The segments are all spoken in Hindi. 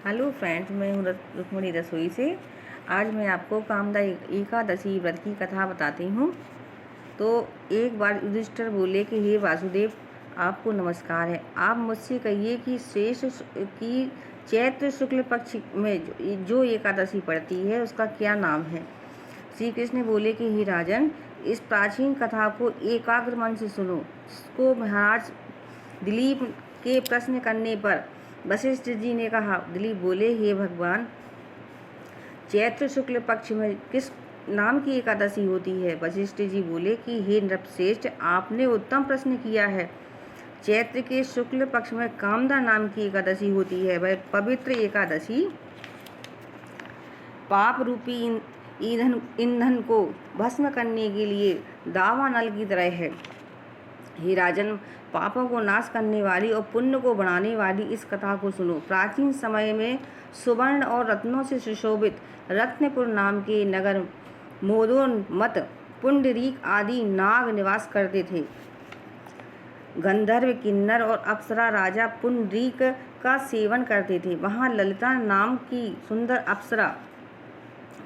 हेलो फ्रेंड्स, मैं हूँ रुक्मणी रसोई से। आज मैं आपको कामदा एकादशी व्रत की कथा बताती हूँ। तो एक बार युधिष्ठिर बोले कि हे वासुदेव, आपको नमस्कार है। आप मुझसे कहिए कि की चैत्र शुक्ल पक्ष में जो एकादशी पड़ती है उसका क्या नाम है। श्री कृष्ण बोले कि हे राजन, इस प्राचीन कथा को एकाग्र मन से सुनो। इसको महाराज दिलीप के प्रश्न करने पर वशिष्ठ जी ने कहा। दिलीप बोले, हे भगवान, चैत्र शुक्ल पक्ष में किस नाम की एकादशी होती है। वशिष्ठ जी बोले कि हे नृपश्रेष्ठ, आपने उत्तम प्रश्न किया है। चैत्र के शुक्ल पक्ष में कामदा नाम की एकादशी होती है। वह पवित्र एकादशी पाप रूपी ईंधन को भस्म करने के लिए दावानल की तरह है। हे राजन, पापों को नाश करने वाली और पुण्य को बढ़ाने वाली इस कथा को सुनो। प्राचीन समय में सुवर्ण और रत्नों से सुशोभित रत्नपुर नाम के नगर मोदोन्मत पुंडरीक आदि नाग निवास करते थे। गंधर्व, किन्नर और अप्सरा राजा पुंडरीक का सेवन करते थे। वहाँ ललिता नाम की सुंदर अप्सरा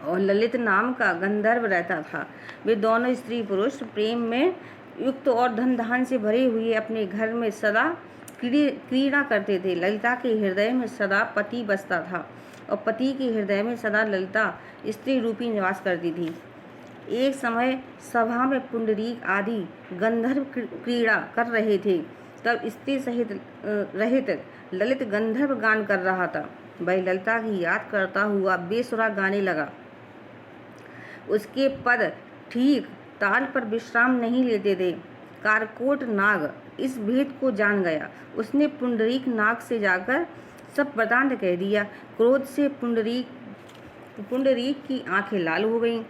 और ललित नाम का गंधर्व रहता था। वे दोनों स्त्री पुरुष प्रेम में युक्त और धन धान से भरे हुए अपने घर में सदा क्रीड़ा करते थे। ललिता के हृदय में सदा पति बसता था और पति के हृदय में सदा ललिता स्त्री रूपी निवास करती थी। एक समय सभा में पुंडरीक आदि गंधर्व क्रीड़ा कर रहे थे। तब स्त्री सहित रहित ललित गंधर्व गान कर रहा था। वह ललिता की याद करता हुआ बेसुरा गाने लगा। उसके पद ठीक ताल पर विश्राम नहीं लेते थे। कारकोट नाग इस भेद को जान गया। उसने पुंडरीक नाग से जाकर सब वृतांत कह दिया। क्रोध से पुंडरीक की आंखें लाल हो गईं।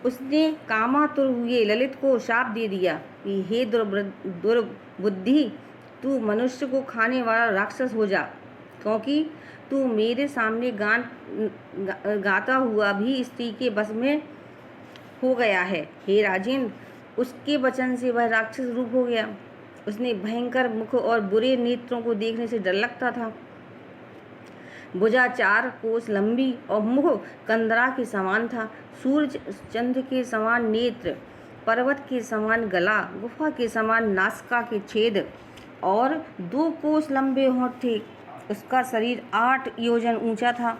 उसने कामातुर हुए ललित को शाप दे दिया कि हे दुर्बुद्धि, तू मनुष्य को खाने वाला राक्षस हो जा, क्योंकि तू मेरे सामने गाता हुआ भी स्त्री के बस में हो गया है। हे राजेंद्र, उसके वचन से वह राक्षस रूप हो गया। उसने भयंकर मुख और बुरे नेत्रों को देखने से डर लगता था। भुजा 4 कोस लंबी और मुख कंदरा के समान था। सूर्य चंद्र के समान नेत्र, पर्वत के समान गला, गुफा के समान नासिका के छेद और 2 कोस लंबे होंठ थे। उसका शरीर 8 योजन ऊंचा था।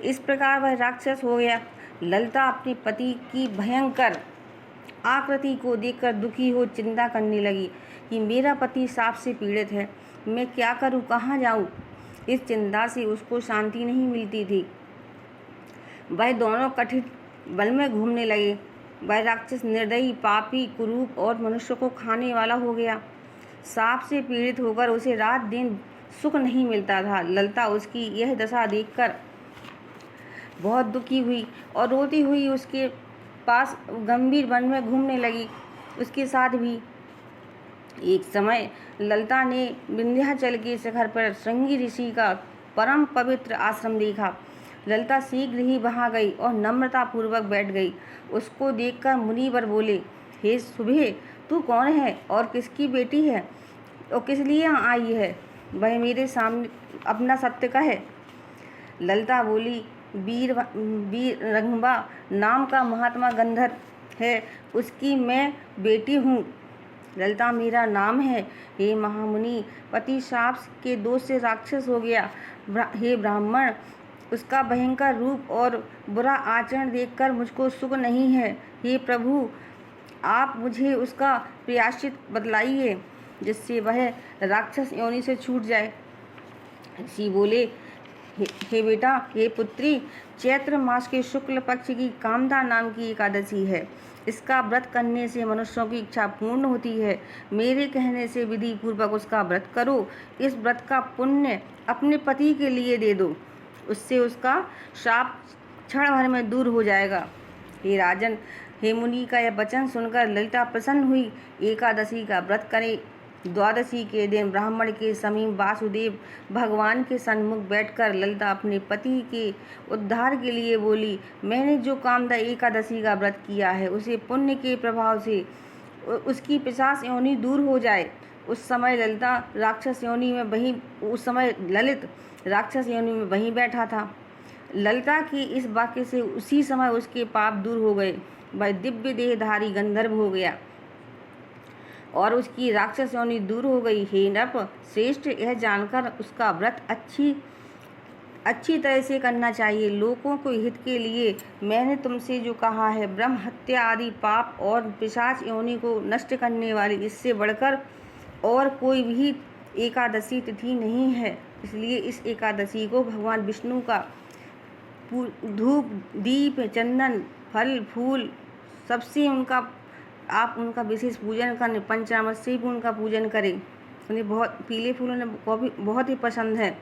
इस प्रकार वह राक्षस हो गया। ललिता अपने पति की भयंकर आकृति को देखकर दुखी हो चिंता करने लगी कि मेरा पति साप से पीड़ित है, मैं क्या करूं, कहाँ जाऊं। इस चिंता से उसको शांति नहीं मिलती थी। वह दोनों कठिन बल में घूमने लगे। वह राक्षस निर्दयी, पापी, कुरूप और मनुष्य को खाने वाला हो गया। सांप से पीड़ित होकर उसे रात दिन सुख नहीं मिलता था। ललिता उसकी यह दशा देखकर बहुत दुखी हुई और रोती हुई उसके पास गंभीर वन में घूमने लगी। उसके साथ भी एक समय ललिता ने विंध्याचल के शिखर पर श्रृंगी ऋषि का परम पवित्र आश्रम देखा। ललिता शीघ्र ही वहां गई और नम्रता पूर्वक बैठ गई। उसको देखकर मुनिवर बोले, हे सुबह, तू कौन है और किसकी बेटी है और किस लिए यहाँ आई है? वह मेरे सामने अपना सत्य कहे। ललिता बोली, वीर रंगबा नाम का महात्मा गंधर्व है, उसकी मैं बेटी हूँ। ललिता मेरा नाम है। हे महामुनि, पति शाप के दोष से राक्षस हो गया। हे ब्राह्मण, उसका भयंकर रूप और बुरा आचरण देखकर मुझको सुख नहीं है। हे प्रभु, आप मुझे उसका प्रायश्चित बतलाइए जिससे वह राक्षस योनि से छूट जाए। ऋषि बोले, हे बेटा, हे पुत्री, चैत्र मास के शुक्ल पक्ष की कामदा नाम की एकादशी है। इसका व्रत करने से मनुष्यों की इच्छा पूर्ण होती है। मेरे कहने से विधि पूर्वक उसका व्रत करो। इस व्रत का पुण्य अपने पति के लिए दे दो, उससे उसका शाप क्षण भर में दूर हो जाएगा। हे राजन, हे मुनि का यह वचन सुनकर ललिता प्रसन्न हुई। एकादशी का व्रत करे। द्वादशी के दिन ब्राह्मण के समीप वासुदेव भगवान के सन्मुख बैठकर ललिता अपने पति के उद्धार के लिए बोली, मैंने जो कामदा एकादशी का व्रत किया है, उसे पुण्य के प्रभाव से उसकी पिशाच योनि दूर हो जाए उस समय ललित राक्षस योनि में वहीं बैठा था। ललिता की इस वाक्य से उसी समय उसके पाप दूर हो गए। वह दिव्य देहधारी गंधर्व हो गया और उसकी राक्षस योनि दूर हो गई। हे नृप श्रेष्ठ, यह जानकर उसका व्रत अच्छी तरह से करना चाहिए। लोगों को हित के लिए मैंने तुमसे जो कहा है, ब्रह्म हत्या आदि पाप और पिशाच योनि को नष्ट करने वाली इससे बढ़कर और कोई भी एकादशी तिथि नहीं है। इसलिए इस एकादशी को भगवान विष्णु का धूप दीप चंदन फल फूल सबसे आप उनका विशेष पूजन करें। पंचामृत से भी उनका पूजन करें। उन्हें पीले फूल उन्हें बहुत ही पसंद है।